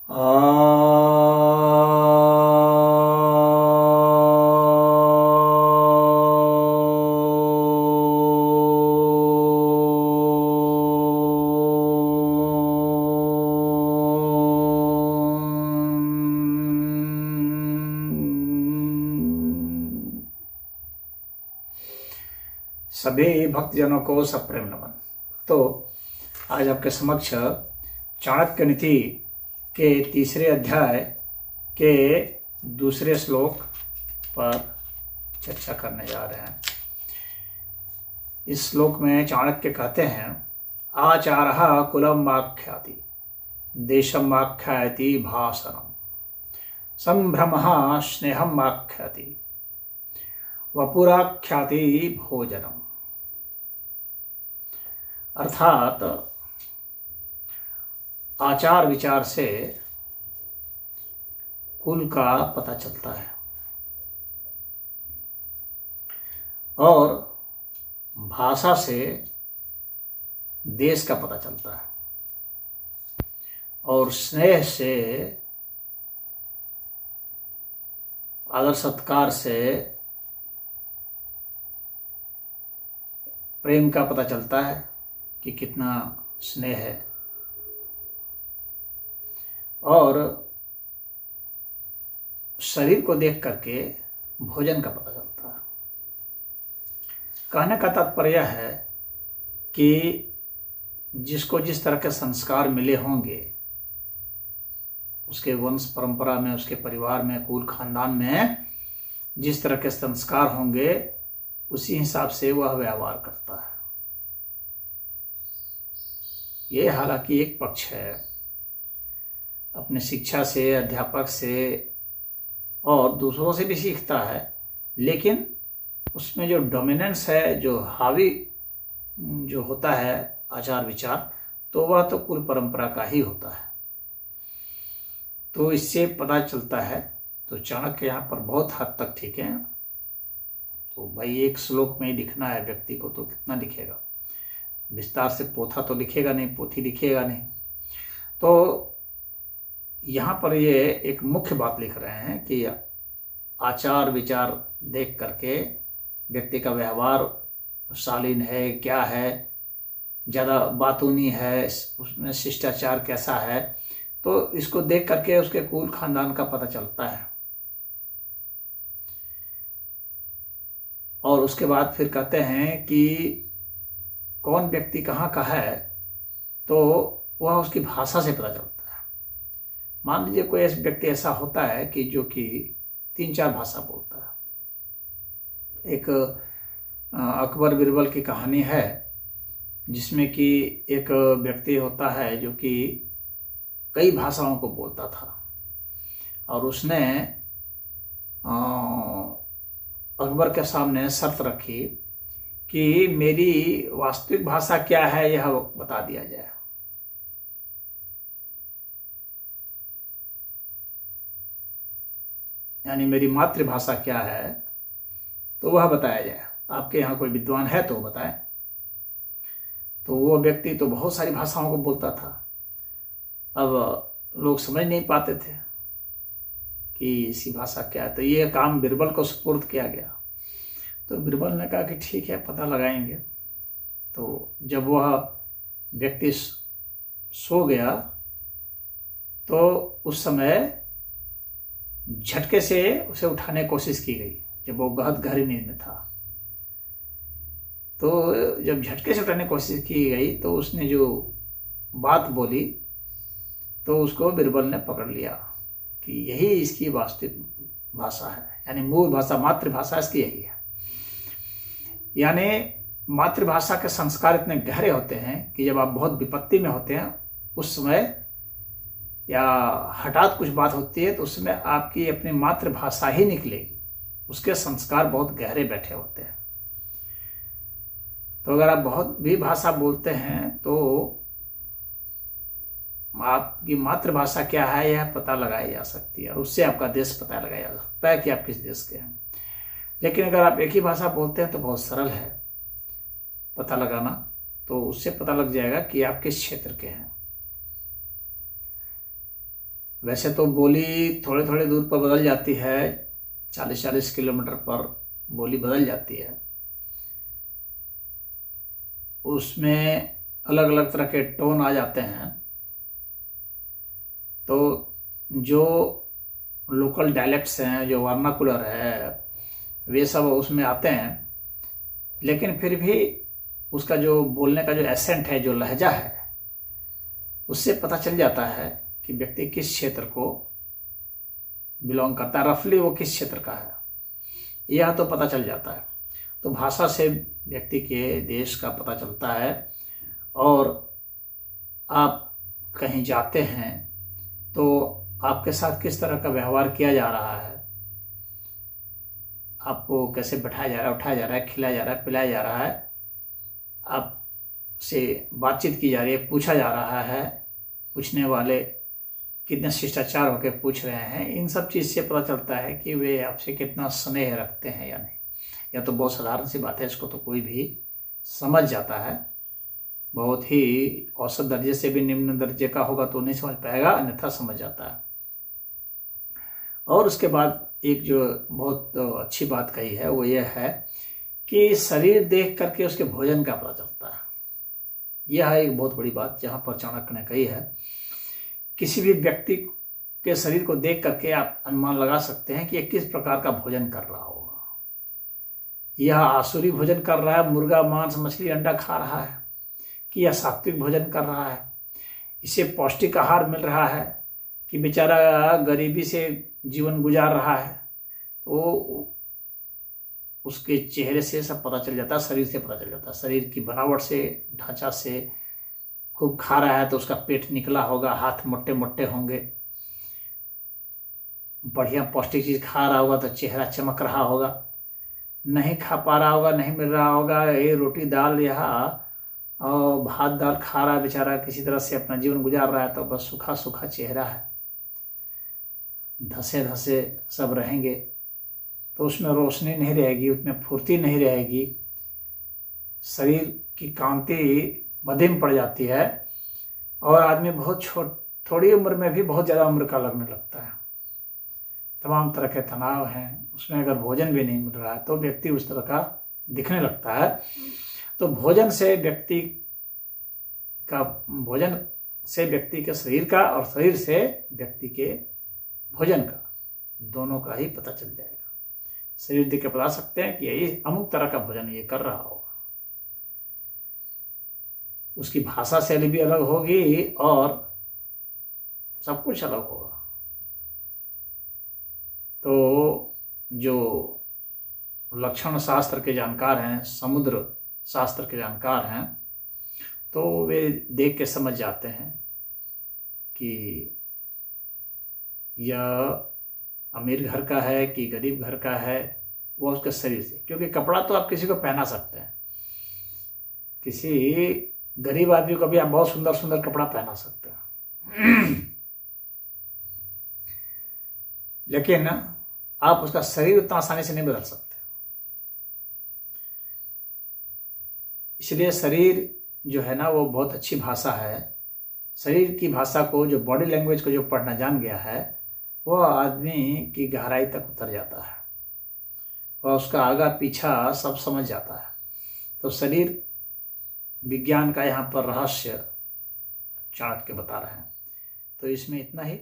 सभी भक्तजनों को सप्रेम नमन। तो आज आपके समक्ष चाणक्य नीति के तीसरे अध्याय के दूसरे श्लोक पर चर्चा करने जा रहे हैं। इस श्लोक में चाणक्य कहते हैं, आचारः कुलम आख्याति देशम आख्याति भाषणम संभ्रमः स्नेहम आख्याति वपुराख्याति भोजनम। अर्थात आचार विचार से कुल का पता चलता है और भाषा से देश का पता चलता है और स्नेह से, आदर सत्कार से प्रेम का पता चलता है कि कितना स्नेह है, और शरीर को देख करके भोजन का पता चलता है। कहने का तात्पर्य है कि जिसको जिस तरह के संस्कार मिले होंगे, उसके वंश परंपरा में, उसके परिवार में, कुल खानदान में जिस तरह के संस्कार होंगे, उसी हिसाब से वह व्यवहार करता है। ये हालांकि एक पक्ष है, अपने शिक्षा से, अध्यापक से और दूसरों से भी सीखता है, लेकिन उसमें जो डोमिनेंस है, जो हावी जो होता है आचार विचार, तो वह तो कुल परंपरा का ही होता है। तो इससे पता चलता है। तो चाणक्य यहाँ पर बहुत हद तक ठीक है। तो भाई एक श्लोक में ही लिखना है व्यक्ति को, तो कितना लिखेगा, विस्तार से पोथा तो लिखेगा नहीं, पोथी लिखेगा नहीं। तो यहाँ पर ये एक मुख्य बात लिख रहे हैं कि आचार विचार देख करके व्यक्ति का व्यवहार शालीन है, क्या है, ज़्यादा बातूनी है, उसमें शिष्टाचार कैसा है, तो इसको देख करके उसके कुल खानदान का पता चलता है। और उसके बाद फिर कहते हैं कि कौन व्यक्ति कहाँ का है, तो वह उसकी भाषा से पता चलता है। मान लीजिए कोई ऐसा व्यक्ति ऐसा होता है कि जो कि 3-4 भाषा बोलता है। एक अकबर बिरबल की कहानी है, जिसमें कि एक व्यक्ति होता है जो कि कई भाषाओं को बोलता था, और उसने अकबर के सामने शर्त रखी कि मेरी वास्तविक भाषा क्या है यह बता दिया जाए। यानी मेरी मातृभाषा क्या है तो वह बताया जाए। आपके यहाँ कोई विद्वान है तो बताएं। तो वो व्यक्ति तो बहुत सारी भाषाओं को बोलता था। अब लोग समझ नहीं पाते थे कि इसकी भाषा क्या है। तो ये काम बिरबल को सुपुर्द किया गया। तो बिरबल ने कहा कि ठीक है, पता लगाएंगे। तो जब वह व्यक्ति सो गया तो उस समय झटके से उसे उठाने की कोशिश की गई, जब वो गहरी नींद में था। तो जब झटके से उठाने की कोशिश की गई तो उसने जो बात बोली तो उसको बिरबल ने पकड़ लिया कि यही इसकी वास्तविक भाषा है, यानी मूल भाषा, मातृभाषा इसकी यही है। यानी मातृभाषा के संस्कार इतने गहरे होते हैं कि जब आप बहुत विपत्ति में होते हैं उस समय, या हठात कुछ बात होती है, तो उस समय आपकी अपनी मातृभाषा ही निकलेगी। उसके संस्कार बहुत गहरे बैठे होते हैं। तो अगर आप बहुत भी भाषा बोलते हैं तो आपकी मातृभाषा क्या है यह पता लगाई जा सकती है, और उससे आपका देश पता लगाया जा सकता है कि आप किस देश के हैं। लेकिन अगर आप एक ही भाषा बोलते हैं तो बहुत सरल है पता लगाना, तो उससे पता लग जाएगा कि आप किस क्षेत्र के हैं। वैसे तो बोली थोड़े थोड़े दूर पर बदल जाती है, 40-40 किलोमीटर पर बोली बदल जाती है। उसमें अलग अलग तरह के टोन आ जाते हैं। तो जो लोकल डायलेक्ट्स हैं, जो वर्नाकुलर है, वे सब उसमें आते हैं। लेकिन फिर भी उसका जो बोलने का जो एसेंट है, जो लहजा है, उससे पता चल जाता है कि व्यक्ति किस क्षेत्र को बिलोंग करता है, रफली वो किस क्षेत्र का है, यह तो पता चल जाता है। तो भाषा से व्यक्ति के देश का पता चलता है। और आप कहीं जाते हैं तो आपके साथ किस तरह का व्यवहार किया जा रहा है, आपको कैसे बैठाया जा रहा है, उठाया जा रहा है, खिलाया जा रहा है, पिलाया जा रहा है, आपसे बातचीत की जा रही है, पूछा जा रहा है, पूछने वाले कितने शिष्टाचार होकर पूछ रहे हैं, इन सब चीज़ से पता चलता है कि वे आपसे कितना स्नेह रखते हैं या नहीं। या तो बहुत साधारण सी बात है, इसको तो कोई भी समझ जाता है। बहुत ही औसत दर्जे से भी निम्न दर्जे का होगा तो नहीं समझ पाएगा, अन्यथा समझ जाता है। और उसके बाद एक जो बहुत अच्छी बात कही है वो ये है कि शरीर देख करके उसके भोजन का पता चलता है। यह है एक बहुत बड़ी बात जहाँ पर चाणक्य ने कही है। किसी भी व्यक्ति के शरीर को देख करके आप अनुमान लगा सकते हैं कि यह किस प्रकार का भोजन कर रहा होगा। यह आसुरी भोजन कर रहा है, मुर्गा मांस मछली अंडा खा रहा है, कि यह सात्विक भोजन कर रहा है, इसे पौष्टिक आहार मिल रहा है, कि बेचारा गरीबी से जीवन गुजार रहा है। तो उसके चेहरे से सब पता चल जाता है, शरीर से पता चल जाता है, शरीर की बनावट से, ढांचा से। खूब खा रहा है तो उसका पेट निकला होगा, हाथ मोटे मोटे होंगे। बढ़िया पौष्टिक चीज खा रहा होगा तो चेहरा चमक रहा होगा। नहीं खा पा रहा होगा, नहीं मिल रहा होगा, ये रोटी दाल या और भात दाल खा रहा है बेचारा, किसी तरह से अपना जीवन गुजार रहा है, तो बस सूखा सूखा चेहरा है, धसे धसे सब रहेंगे। तो उसमें रोशनी नहीं रहेगी, उसमें फुर्ती नहीं रहेगी, शरीर की कांति मध्यम पड़ जाती है और आदमी बहुत थोड़ी उम्र में भी बहुत ज़्यादा उम्र का लगने लगता है। तमाम तरह के तनाव हैं, उसमें अगर भोजन भी नहीं मिल रहा है तो व्यक्ति उस तरह का दिखने लगता है। तो भोजन से व्यक्ति के शरीर का और शरीर से व्यक्ति के भोजन का, दोनों का ही पता चल जाएगा। शरीर देख के बता सकते हैं कि ये अमुक तरह का भोजन ये कर रहा होगा। उसकी भाषा शैली भी अलग होगी और सब कुछ अलग होगा। तो जो लक्षण शास्त्र के जानकार हैं, समुद्र शास्त्र के जानकार हैं, तो वे देख के समझ जाते हैं कि यह अमीर घर का है कि गरीब घर का है, वो उसके शरीर से। क्योंकि कपड़ा तो आप किसी को पहना सकते हैं, किसी गरीब आदमी को भी आप बहुत सुंदर सुंदर कपड़ा पहना सकते हैं, लेकिन आप उसका शरीर उतना आसानी से नहीं बदल सकते। इसलिए शरीर जो है ना, वो बहुत अच्छी भाषा है। शरीर की भाषा को, जो बॉडी लैंग्वेज को जो पढ़ना जान गया है, वह आदमी की गहराई तक उतर जाता है और उसका आगा पीछा सब समझ जाता है। तो शरीर विज्ञान का यहाँ पर रहस्य चाणक्य बता रहे हैं। तो इसमें इतना ही।